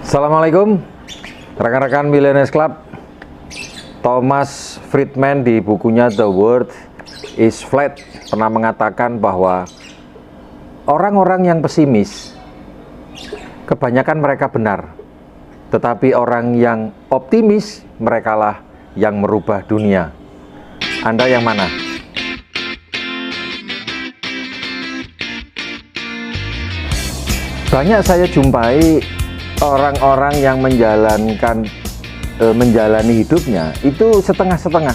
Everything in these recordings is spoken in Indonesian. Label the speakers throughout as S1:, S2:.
S1: Assalamualaikum rekan-rekan Millionaires Club. Thomas Friedman di bukunya The World is Flat pernah mengatakan bahwa orang-orang yang pesimis kebanyakan mereka benar, tetapi orang yang optimis merekalah yang merubah dunia. Anda yang mana? Banyak saya jumpai orang-orang yang menjalani hidupnya itu setengah-setengah,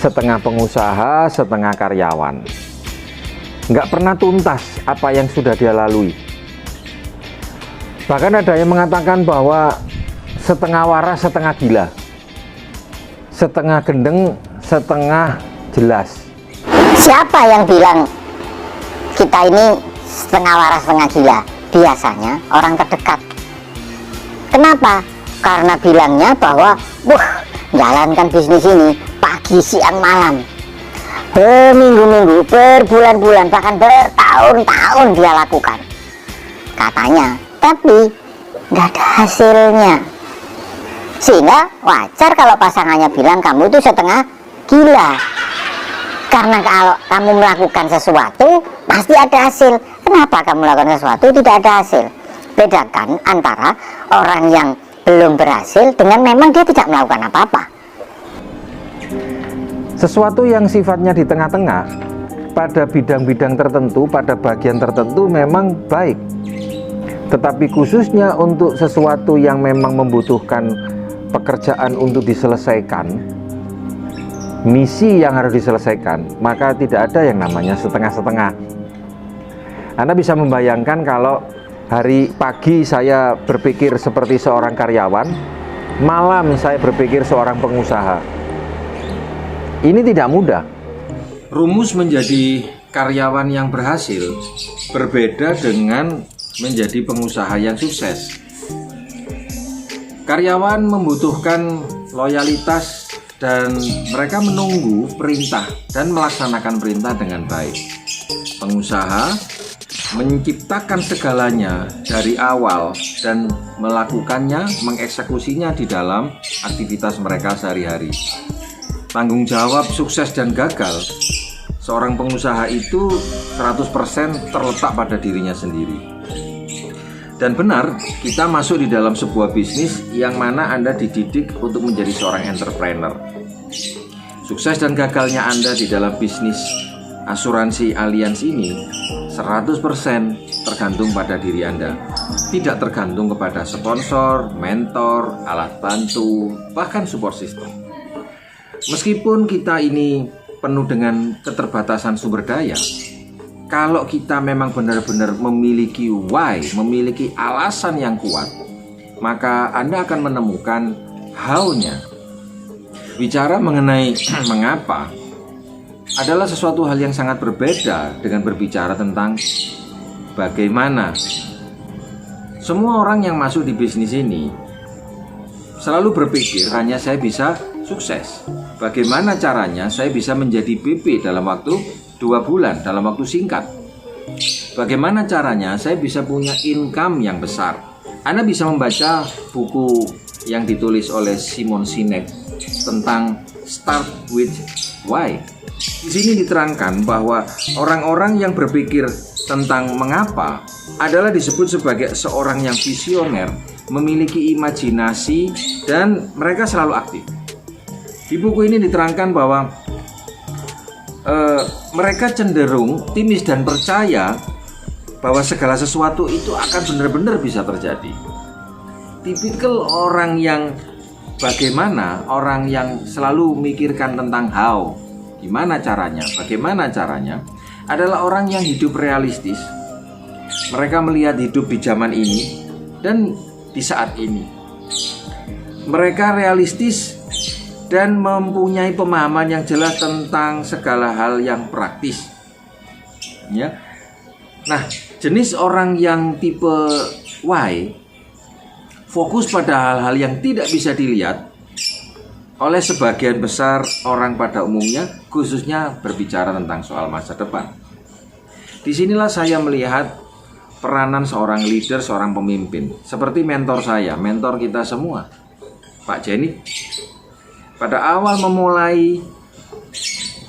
S1: setengah pengusaha, setengah karyawan. Nggak pernah tuntas apa yang sudah dia lalui. Bahkan ada yang mengatakan bahwa setengah waras, setengah gila, setengah gendeng, setengah jelas.
S2: Siapa yang bilang kita ini setengah waras, setengah gila? Biasanya orang terdekat. Kenapa? Karena bilangnya bahwa jalankan bisnis ini pagi, siang, malam, berminggu-minggu, berbulan-bulan, bahkan bertahun-tahun dia lakukan katanya, tapi nggak ada hasilnya. Sehingga wajar kalau pasangannya bilang kamu itu setengah gila. Karena kalau kamu melakukan sesuatu pasti ada hasil. Kenapa kamu melakukan sesuatu tidak ada hasil? Bedakan antara orang yang belum berhasil dengan memang dia tidak melakukan apa-apa.
S1: Sesuatu yang sifatnya di tengah-tengah pada bidang-bidang tertentu, pada bagian tertentu memang baik. Tetapi khususnya untuk sesuatu yang memang membutuhkan pekerjaan untuk diselesaikan, misi yang harus diselesaikan, maka tidak ada yang namanya setengah-setengah. Anda bisa membayangkan kalau hari pagi saya berpikir seperti seorang karyawan, malam saya berpikir seorang pengusaha. Ini tidak mudah. Rumus menjadi karyawan yang berhasil berbeda dengan menjadi pengusaha yang sukses. Karyawan membutuhkan loyalitas dan mereka menunggu perintah dan melaksanakan perintah dengan baik. Pengusaha menciptakan segalanya dari awal dan melakukannya, mengeksekusinya di dalam aktivitas mereka sehari-hari. Tanggung jawab sukses dan gagal seorang pengusaha itu 100% terletak pada dirinya sendiri. Dan benar, kita masuk di dalam sebuah bisnis yang mana Anda dididik untuk menjadi seorang entrepreneur. Sukses dan gagalnya Anda di dalam bisnis asuransi Allianz ini 100% tergantung pada diri Anda. Tidak tergantung kepada sponsor, mentor, alat bantu, bahkan support system. Meskipun kita ini penuh dengan keterbatasan sumber daya, kalau kita memang benar-benar memiliki why, memiliki alasan yang kuat, maka Anda akan menemukan how-nya. Bicara mengenai mengapa adalah sesuatu hal yang sangat berbeda dengan berbicara tentang bagaimana. Semua orang yang masuk di bisnis ini selalu berpikir hanya saya bisa sukses. Bagaimana caranya saya bisa menjadi BP dalam waktu 2 bulan, dalam waktu singkat. Bagaimana caranya saya bisa punya income yang besar. Anda bisa membaca buku yang ditulis oleh Simon Sinek tentang Start with Why. Di sini diterangkan bahwa orang-orang yang berpikir tentang mengapa adalah disebut sebagai seorang yang visioner, memiliki imajinasi, dan mereka selalu aktif. Di buku ini diterangkan bahwa mereka cenderung optimis dan percaya bahwa segala sesuatu itu akan benar-benar bisa terjadi. Tipikal orang yang bagaimana, orang yang selalu memikirkan tentang how, gimana caranya, bagaimana caranya, adalah orang yang hidup realistis. Mereka melihat hidup di zaman ini dan di saat ini. Mereka realistis dan mempunyai pemahaman yang jelas tentang segala hal yang praktis. Ya. Nah, jenis orang yang tipe Y fokus pada hal-hal yang tidak bisa dilihat oleh sebagian besar orang pada umumnya, khususnya berbicara tentang soal masa depan. Disinilah saya melihat peranan seorang leader, seorang pemimpin. Seperti mentor saya, mentor kita semua, Pak Jenny. Pada awal memulai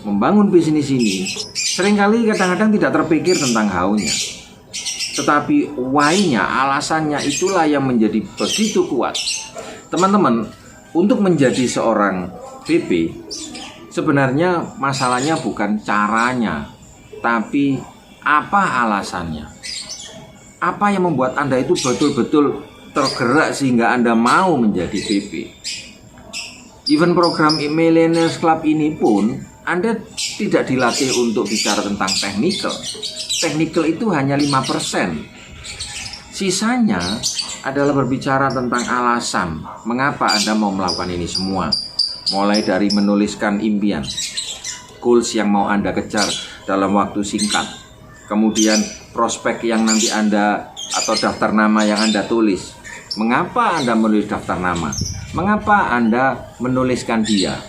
S1: membangun bisnis ini, seringkali kadang-kadang tidak terpikir tentang how-nya. Tetapi why-nya, alasannya itulah yang menjadi begitu kuat. Teman-teman, untuk menjadi seorang BP, sebenarnya masalahnya bukan caranya, tapi apa alasannya. Apa yang membuat Anda itu betul-betul tergerak sehingga Anda mau menjadi BP. Even program Millennials Club ini pun Anda tidak dilatih untuk bicara tentang technical. Technical itu hanya 5%. Sisanya adalah berbicara tentang alasan mengapa Anda mau melakukan ini semua. Mulai dari menuliskan impian, goals yang mau Anda kejar dalam waktu singkat. Kemudian prospek yang nanti Anda atau daftar nama yang Anda tulis. Mengapa Anda menulis daftar nama? Mengapa Anda menuliskan dia?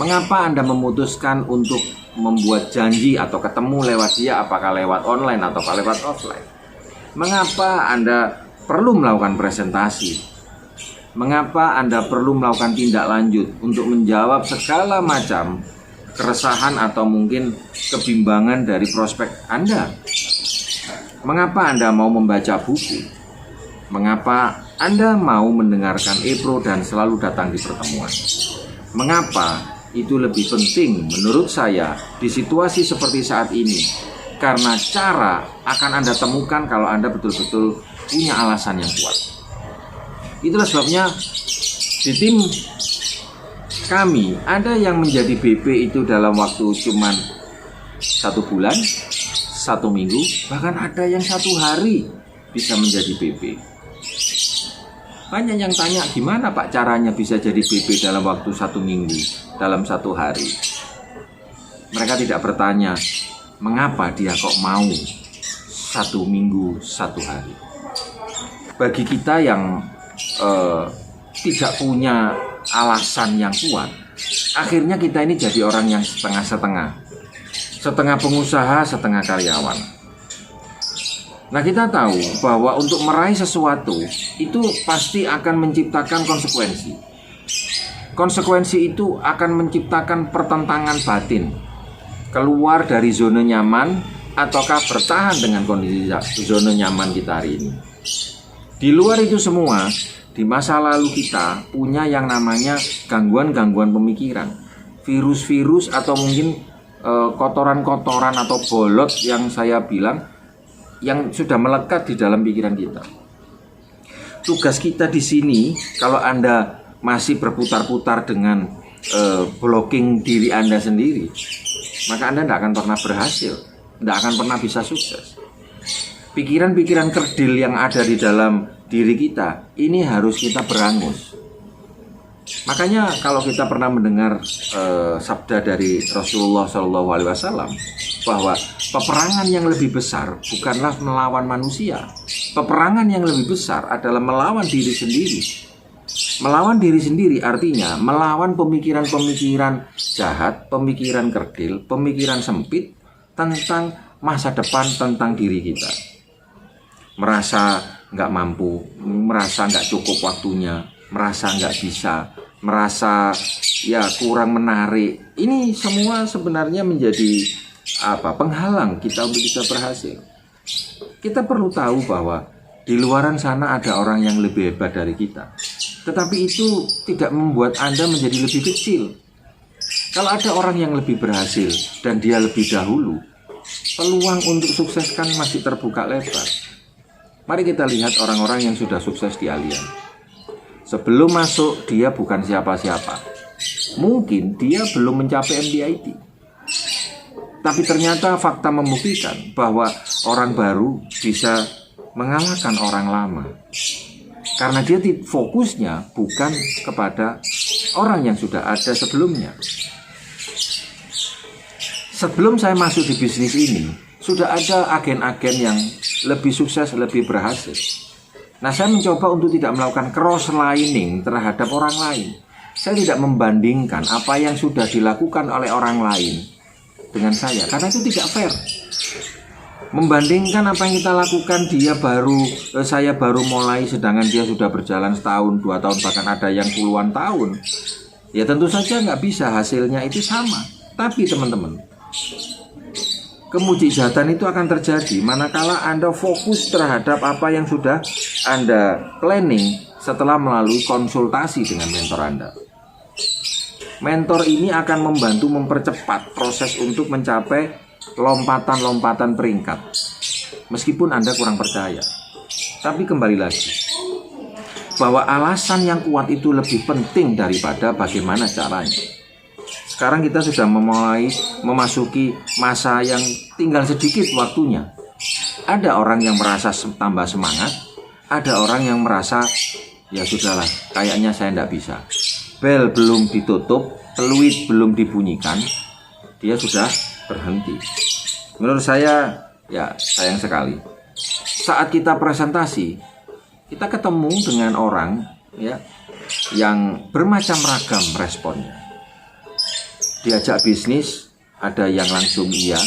S1: Mengapa Anda memutuskan untuk membuat janji atau ketemu lewat dia, apakah lewat online atau lewat offline? Mengapa Anda perlu melakukan presentasi? Mengapa Anda perlu melakukan tindak lanjut untuk menjawab segala macam keresahan atau mungkin kebimbangan dari prospek Anda? Mengapa Anda mau membaca buku? Mengapa Anda mau mendengarkan e-pro dan selalu datang di pertemuan? Mengapa itu lebih penting menurut saya di situasi seperti saat ini? Karena cara akan Anda temukan kalau Anda betul-betul punya alasan yang kuat. Itulah sebabnya di tim kami ada yang menjadi BP itu dalam waktu cuman 1 bulan, 1 minggu, bahkan ada yang 1 hari bisa menjadi BP. Banyak yang tanya, gimana Pak caranya bisa jadi BP dalam waktu 1 minggu, dalam 1 hari. Mereka tidak bertanya, mengapa dia kok mau 1 minggu, 1 hari. Bagi kita yang tidak punya alasan yang kuat, akhirnya kita ini jadi orang yang setengah-setengah. Setengah pengusaha, setengah karyawan. Nah, kita tahu bahwa untuk meraih sesuatu itu pasti akan menciptakan konsekuensi. Konsekuensi itu akan menciptakan pertentangan batin. Keluar dari zona nyaman ataukah bertahan dengan kondisi zona nyaman kita hari ini. Di luar itu semua, di masa lalu kita punya yang namanya gangguan-gangguan pemikiran. Virus-virus atau mungkin kotoran-kotoran atau bolot yang saya bilang yang sudah melekat di dalam pikiran kita. Tugas kita di sini, kalau Anda masih berputar-putar dengan blocking diri Anda sendiri, maka Anda tidak akan pernah berhasil, tidak akan pernah bisa sukses. Pikiran-pikiran kerdil yang ada di dalam diri kita, ini harus kita berangus. Makanya kalau kita pernah mendengar sabda dari Rasulullah SAW bahwa peperangan yang lebih besar bukanlah melawan manusia. Peperangan yang lebih besar adalah melawan diri sendiri. Melawan diri sendiri artinya melawan pemikiran-pemikiran jahat, pemikiran kerdil, pemikiran sempit tentang masa depan, tentang diri kita. Merasa nggak mampu, merasa nggak cukup waktunya, merasa nggak bisa, merasa ya kurang menarik. Ini semua sebenarnya menjadi penghalang kita untuk bisa berhasil. Kita perlu tahu bahwa di luaran sana ada orang yang lebih hebat dari kita. Tetapi itu tidak membuat Anda menjadi lebih kecil. Kalau ada orang yang lebih berhasil dan dia lebih dahulu, peluang untuk sukses kan masih terbuka lebar. Mari kita lihat orang-orang yang sudah sukses di Allianz. Sebelum masuk dia bukan siapa-siapa. Mungkin dia belum mencapai MDIT. Tapi ternyata fakta membuktikan bahwa orang baru bisa mengalahkan orang lama. Karena dia fokusnya bukan kepada orang yang sudah ada sebelumnya. Sebelum saya masuk di bisnis ini, sudah ada agen-agen yang lebih sukses, lebih berhasil. Nah, saya mencoba untuk tidak melakukan cross-lining terhadap orang lain. Saya tidak membandingkan apa yang sudah dilakukan oleh orang lain dengan saya, karena itu tidak fair. Membandingkan apa yang kita lakukan, saya baru mulai, sedangkan dia sudah berjalan setahun, 2 tahun, bahkan ada yang puluhan tahun. Ya tentu saja nggak bisa hasilnya itu sama. Tapi teman-teman, kemujizatan itu akan terjadi manakala Anda fokus terhadap apa yang sudah Anda planning setelah melalui konsultasi dengan mentor Anda. Mentor ini akan membantu mempercepat proses untuk mencapai lompatan-lompatan peringkat. Meskipun Anda kurang percaya. Tapi kembali lagi, bahwa alasan yang kuat itu lebih penting daripada bagaimana caranya. Sekarang kita sudah memasuki masa yang tinggal sedikit waktunya. Ada orang yang merasa tambah semangat, ada orang yang merasa, ya sudahlah, kayaknya saya tidak bisa. Bel belum ditutup, peluit belum dibunyikan, dia sudah berhenti. Menurut saya, ya sayang sekali. Saat kita presentasi, kita ketemu dengan orang ya yang bermacam ragam responnya. Diajak bisnis, ada yang langsung iya,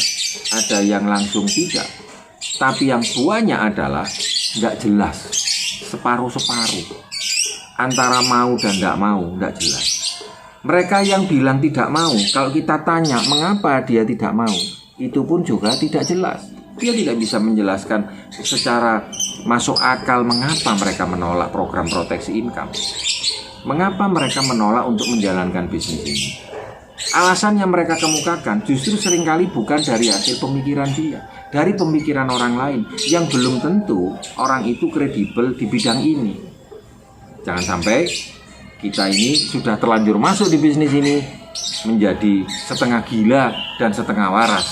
S1: ada yang langsung tidak. Tapi yang buahnya adalah nggak jelas, separuh-separuh. Antara mau dan nggak mau, nggak jelas. Mereka yang bilang tidak mau, kalau kita tanya mengapa dia tidak mau, itu pun juga tidak jelas. Dia tidak bisa menjelaskan secara masuk akal mengapa mereka menolak program proteksi income. Mengapa mereka menolak untuk menjalankan bisnis ini. Alasan yang mereka kemukakan justru seringkali bukan dari hasil pemikiran dia, dari pemikiran orang lain yang belum tentu orang itu kredibel di bidang ini. Jangan sampai kita ini sudah terlanjur masuk di bisnis ini menjadi setengah gila dan setengah waras.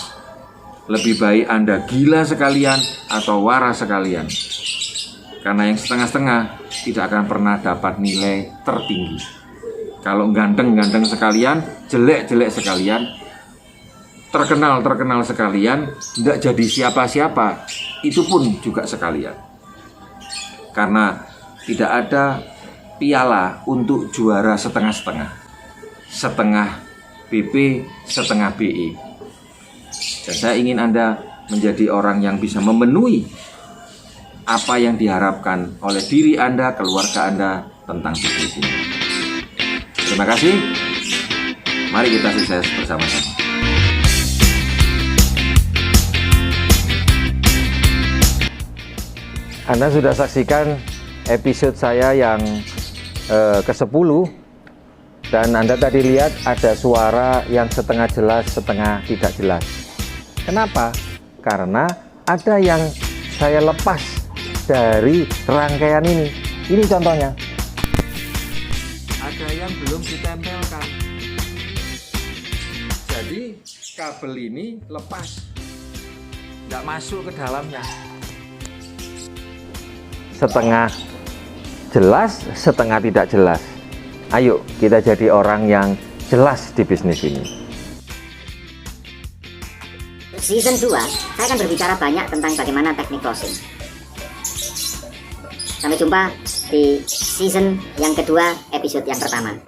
S1: Lebih baik Anda gila sekalian atau waras sekalian. Karena yang setengah-setengah tidak akan pernah dapat nilai tertinggi. Kalau ganteng-ganteng sekalian, jelek-jelek sekalian, terkenal-terkenal sekalian, tidak jadi siapa-siapa, itu pun juga sekalian. Karena tidak ada piala untuk juara setengah-setengah. Setengah BP, setengah BE. Dan saya ingin Anda menjadi orang yang bisa memenuhi apa yang diharapkan oleh diri Anda, keluarga Anda tentang bisnis ini. Terima kasih. Mari kita sukses bersama-sama. Anda sudah saksikan episode saya yang ke-10. Dan Anda tadi lihat ada suara yang setengah jelas, setengah tidak jelas. Kenapa? Karena ada yang saya lepas dari rangkaian ini. Ini contohnya. Ada yang belum ditempelkan. Jadi kabel ini lepas, nggak masuk ke dalamnya. Setengah jelas, setengah tidak jelas. Ayo kita jadi orang yang jelas di bisnis ini.
S2: Season 2, saya akan berbicara banyak tentang bagaimana teknik closing. Sampai jumpa di season yang kedua, episode yang pertama.